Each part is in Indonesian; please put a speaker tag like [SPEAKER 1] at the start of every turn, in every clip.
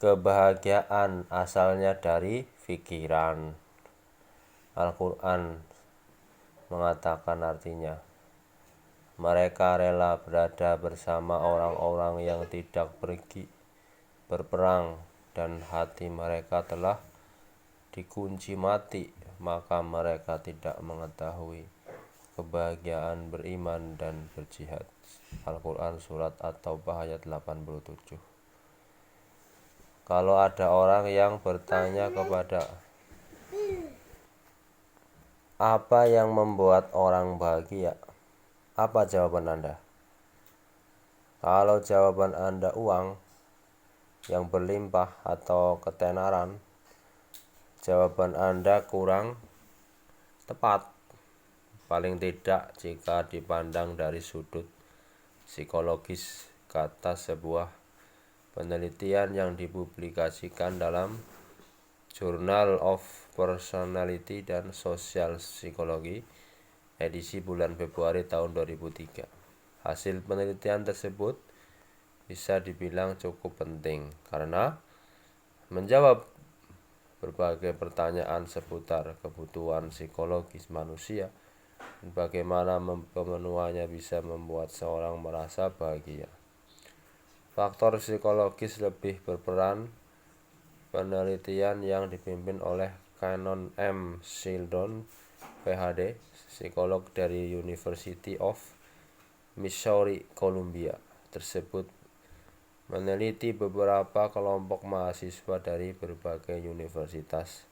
[SPEAKER 1] Kebahagiaan asalnya dari pikiran. Al-Quran mengatakan artinya, mereka rela berada bersama orang-orang yang tidak pergi berperang dan hati mereka telah dikunci mati, maka mereka tidak mengetahui kebahagiaan beriman dan berjihad. Al-Quran Surat At-Taubah ayat 87. Kalau ada orang yang bertanya kepada apa yang membuat orang bahagia, apa jawaban Anda? Kalau jawaban Anda uang yang berlimpah atau ketenaran, jawaban Anda kurang tepat. Paling tidak jika dipandang dari sudut psikologis, kata sebuah penelitian yang dipublikasikan dalam Journal of Personality dan Social Psychology edisi bulan Februari tahun 2003. Hasil penelitian tersebut bisa dibilang cukup penting karena menjawab berbagai pertanyaan seputar kebutuhan psikologis manusia dan bagaimana pemenuhannya bisa membuat seorang merasa bahagia. Faktor psikologis lebih berperan. Penelitian yang dipimpin oleh Canon M. Sheldon, PhD, psikolog dari University of Missouri, Columbia, tersebut meneliti beberapa kelompok mahasiswa dari berbagai universitas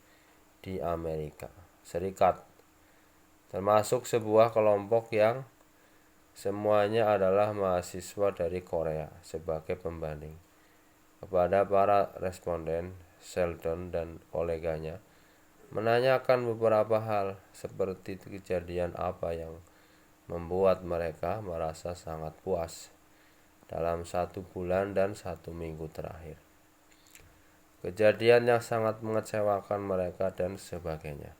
[SPEAKER 1] di Amerika Serikat, termasuk sebuah kelompok yang semuanya adalah mahasiswa dari Korea. Sebagai pembanding, kepada para responden, Sheldon dan koleganya menanyakan beberapa hal seperti kejadian apa yang membuat mereka merasa sangat puas dalam 1 bulan dan 1 minggu terakhir, kejadian yang sangat mengecewakan mereka, dan sebagainya.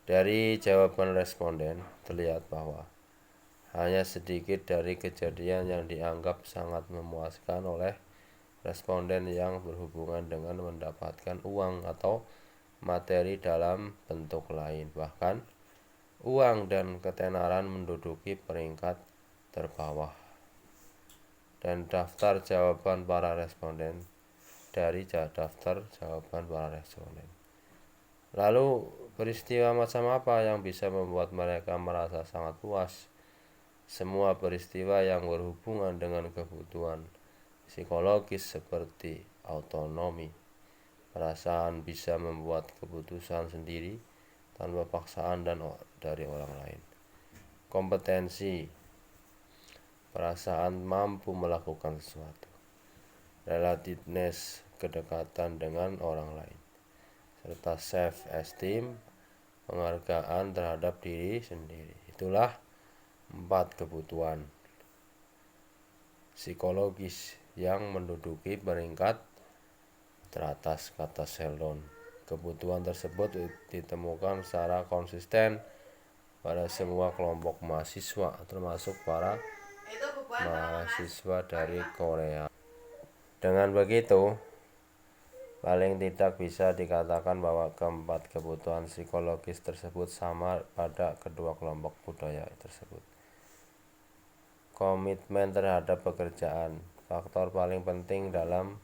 [SPEAKER 1] Dari jawaban responden terlihat bahwa hanya sedikit dari kejadian yang dianggap sangat memuaskan oleh responden yang berhubungan dengan mendapatkan uang atau materi dalam bentuk lain. Bahkan uang dan ketenaran menduduki peringkat terbawah. Dan daftar jawaban para responden dari daftar jawaban para responden. Lalu peristiwa macam apa yang bisa membuat mereka merasa sangat puas? Semua peristiwa yang berhubungan dengan kebutuhan psikologis seperti autonomi, perasaan bisa membuat keputusan sendiri tanpa paksaan dan dari orang lain, kompetensi, perasaan mampu melakukan sesuatu, relativeness, kedekatan dengan orang lain, serta self-esteem, penghargaan terhadap diri sendiri. Itulah 4 kebutuhan psikologis yang menduduki peringkat teratas, kata Sheldon. Kebutuhan tersebut ditemukan secara konsisten pada semua kelompok mahasiswa, termasuk para mahasiswa dari Korea. Dengan begitu, paling tidak bisa dikatakan bahwa keempat kebutuhan psikologis tersebut sama pada kedua kelompok budaya tersebut. Komitmen terhadap pekerjaan. Faktor paling penting dalam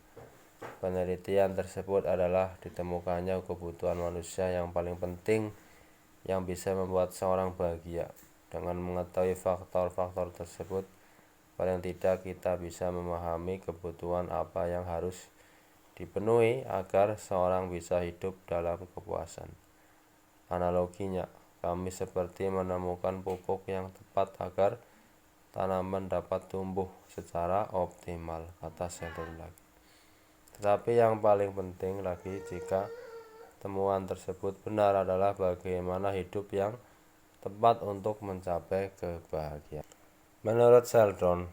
[SPEAKER 1] penelitian tersebut adalah ditemukannya kebutuhan manusia yang paling penting yang bisa membuat seorang bahagia. Dengan mengetahui faktor-faktor tersebut, paling tidak kita bisa memahami kebutuhan apa yang harus dipenuhi agar seorang bisa hidup dalam kepuasan. Analoginya, kami seperti menemukan pupuk yang tepat agar tanaman dapat tumbuh secara optimal, kata Sheldon lagi. Tetapi yang paling penting lagi jika temuan tersebut benar adalah bagaimana hidup yang tepat untuk mencapai kebahagiaan. Menurut Sheldon,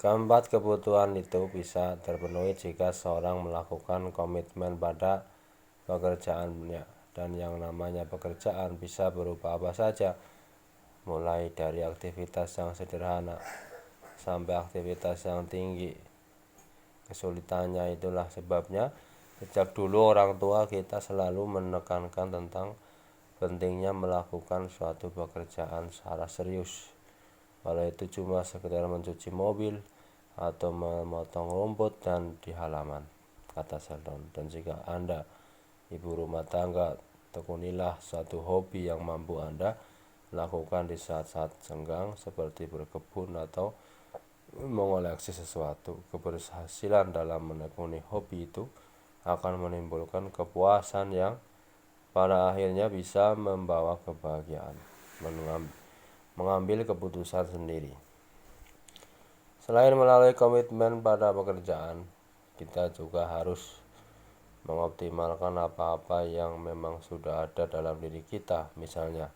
[SPEAKER 1] keempat kebutuhan itu bisa terpenuhi jika seorang melakukan komitmen pada pekerjaannya, dan yang namanya pekerjaan bisa berupa apa saja, mulai dari aktivitas yang sederhana sampai aktivitas yang tinggi. Kesulitannya itulah sebabnya sejak dulu orang tua kita selalu menekankan tentang pentingnya melakukan suatu pekerjaan secara serius. Walau itu cuma sekedar mencuci mobil atau memotong rumput dan di halaman, kata Sheldon. Dan jika Anda ibu rumah tangga, tekunilah suatu hobi yang mampu Anda lakukan di saat-saat senggang seperti berkebun atau mengoleksi sesuatu. Keberhasilan dalam menekuni hobi itu akan menimbulkan kepuasan yang pada akhirnya bisa membawa kebahagiaan, mengambil keputusan sendiri. Selain melalui komitmen pada pekerjaan, kita juga harus mengoptimalkan apa-apa yang memang sudah ada dalam diri kita. Misalnya,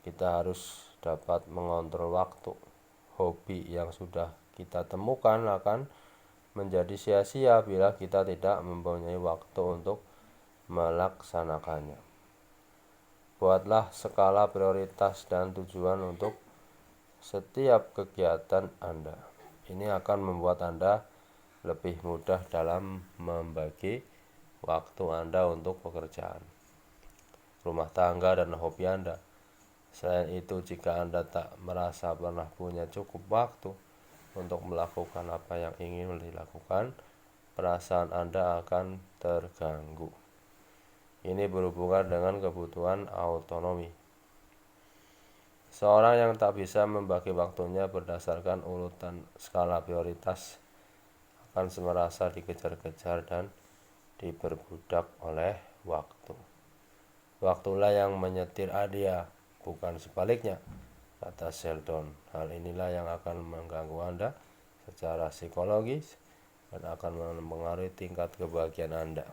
[SPEAKER 1] kita harus dapat mengontrol waktu. Hobi yang sudah kita temukan akan menjadi sia-sia bila kita tidak mempunyai waktu untuk melaksanakannya. Buatlah skala prioritas dan tujuan untuk setiap kegiatan Anda. Ini akan membuat Anda lebih mudah dalam membagi waktu Anda untuk pekerjaan, rumah tangga, dan hobi Anda. Selain itu, jika Anda tak merasa pernah punya cukup waktu untuk melakukan apa yang ingin dilakukan, perasaan Anda akan terganggu. Ini berhubungan dengan kebutuhan autonomi. Seorang yang tak bisa membagi waktunya berdasarkan urutan skala prioritas akan merasa dikejar-kejar dan diperbudak oleh waktu. Waktulah yang menyetir dia, bukan sebaliknya, kata Sheldon. Hal inilah yang akan mengganggu Anda secara psikologis dan akan mempengaruhi tingkat kebahagiaan Anda.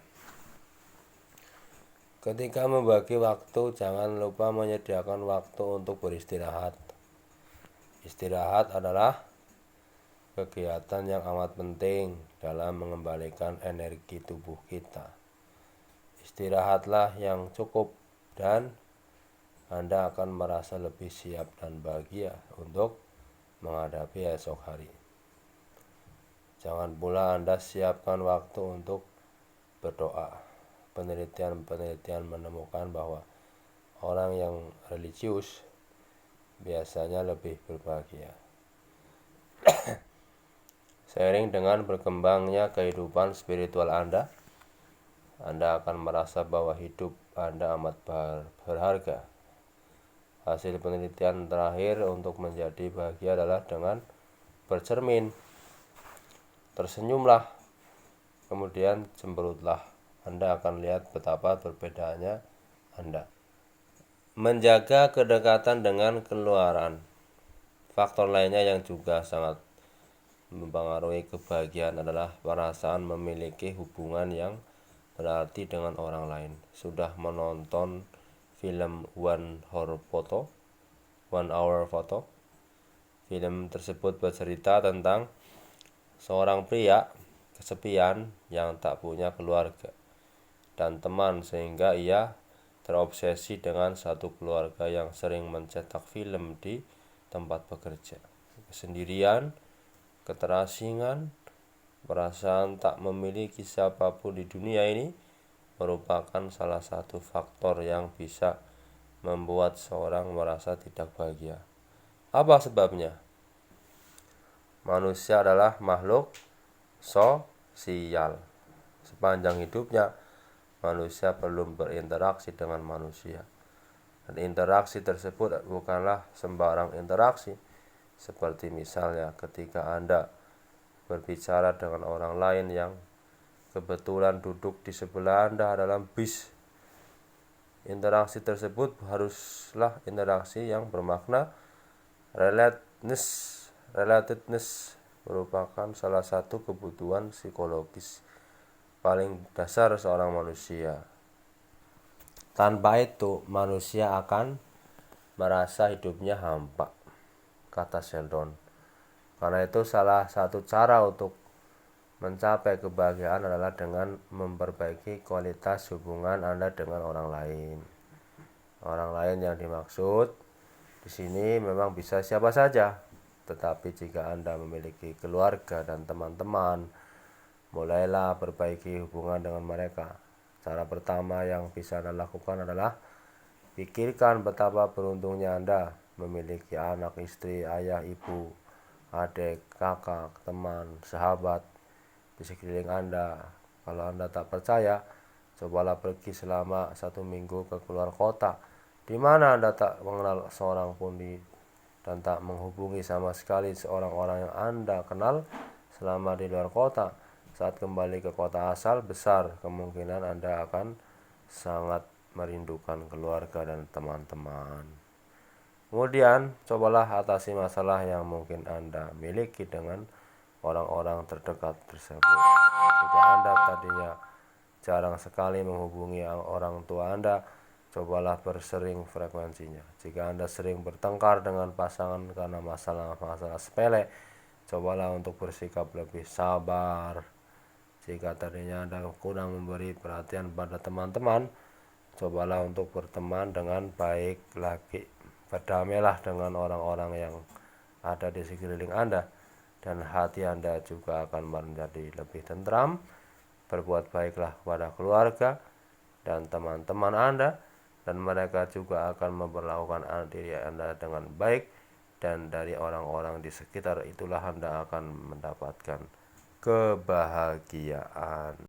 [SPEAKER 1] Ketika membagi waktu, jangan lupa menyediakan waktu untuk beristirahat. Istirahat adalah kegiatan yang amat penting dalam mengembalikan energi tubuh kita. Istirahatlah yang cukup dan Anda akan merasa lebih siap dan bahagia untuk menghadapi esok hari. Jangan pula Anda siapkan waktu untuk berdoa. Penelitian menemukan bahwa orang yang religius biasanya lebih berbahagia. Seiring dengan berkembangnya kehidupan spiritual Anda akan merasa bahwa hidup Anda amat berharga. Hasil penelitian terakhir untuk menjadi bahagia adalah dengan bercermin. Tersenyumlah, kemudian cemberutlah. Anda akan lihat betapa perbedaannya Anda. Menjaga kedekatan dengan keluarga. Faktor lainnya yang juga sangat mempengaruhi kebahagiaan adalah perasaan memiliki hubungan yang berarti dengan orang lain. Sudah menonton film One Hour Photo? Film tersebut bercerita tentang seorang pria kesepian yang tak punya keluarga dan teman, sehingga ia terobsesi dengan satu keluarga yang sering mencetak film di tempat bekerja. Kesendirian, keterasingan, perasaan tak memiliki siapapun di dunia ini merupakan salah satu faktor yang bisa membuat seorang merasa tidak bahagia. Apa sebabnya? Manusia adalah makhluk sosial. Sepanjang hidupnya, manusia perlu berinteraksi dengan manusia. Dan interaksi tersebut bukanlah sembarang interaksi. Seperti misalnya ketika Anda berbicara dengan orang lain yang kebetulan duduk di sebelah Anda dalam bis. Interaksi tersebut haruslah interaksi yang bermakna. Relatedness merupakan salah satu kebutuhan psikologis paling dasar seorang manusia. Tanpa itu, manusia akan merasa hidupnya hampa, kata Sheldon. Karena itu salah satu cara untuk mencapai kebahagiaan adalah dengan memperbaiki kualitas hubungan Anda dengan orang lain. Orang lain yang dimaksud di sini memang bisa siapa saja, tetapi jika Anda memiliki keluarga dan teman-teman, mulailah perbaiki hubungan dengan mereka. Cara pertama yang bisa Anda lakukan adalah pikirkan betapa beruntungnya Anda memiliki anak, istri, ayah, ibu, adik, kakak, teman, sahabat di sekeliling Anda. Kalau Anda tak percaya, cobalah pergi selama 1 minggu ke keluar kota, di mana Anda tak mengenal seorang pun dan tak menghubungi sama sekali seorang orang yang Anda kenal selama di luar kota. Saat kembali ke kota asal, besar kemungkinan Anda akan sangat merindukan keluarga dan teman-teman. Kemudian, cobalah atasi masalah yang mungkin Anda miliki dengan orang-orang terdekat tersebut. Jika Anda tadinya jarang sekali menghubungi orang tua Anda, cobalah bersering frekuensinya. Jika Anda sering bertengkar dengan pasangan karena masalah-masalah sepele, cobalah untuk bersikap lebih sabar. Jika tadinya Anda kurang memberi perhatian pada teman-teman, cobalah untuk berteman dengan baik lagi. Berdamailah dengan orang-orang yang ada di sekeliling Anda, dan hati Anda juga akan menjadi lebih tentram. Berbuat baiklah kepada keluarga dan teman-teman Anda, dan mereka juga akan memperlakukan diri Anda dengan baik, dan dari orang-orang di sekitar itulah Anda akan mendapatkan kebahagiaan.